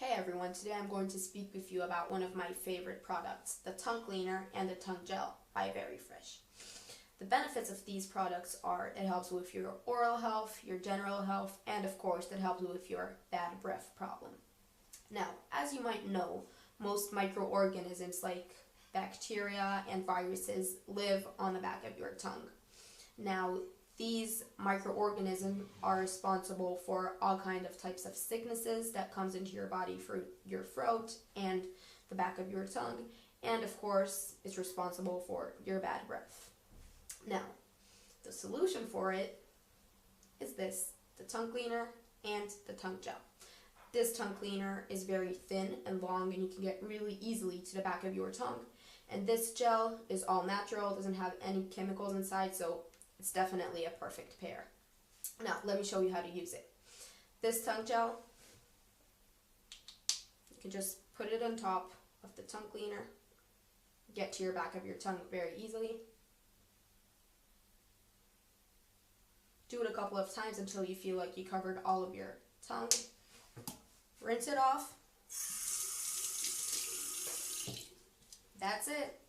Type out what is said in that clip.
Hey everyone, today I'm going to speak with you about one of my favorite products, the tongue cleaner and the tongue gel by VeriFresh. The benefits of these products are it helps with your oral health, your general health, and of course it helps with your bad breath problem. Now, as you might know, most microorganisms like bacteria and viruses live on the back of your tongue. Now, these microorganisms are responsible for all kinds of types of sicknesses that comes into your body through your throat and the back of your tongue, and of course, it's responsible for your bad breath. Now, the solution for it is this, the tongue cleaner and the tongue gel. This tongue cleaner is very thin and long, and you can get really easily to the back of your tongue. And this gel is all natural, doesn't have any chemicals inside, so it's definitely a perfect pair. Now, let me show you how to use it. This tongue gel, you can just put it on top of the tongue cleaner, get to your back of your tongue very easily. Do it a couple of times until you feel like you covered all of your tongue. Rinse it off. That's it.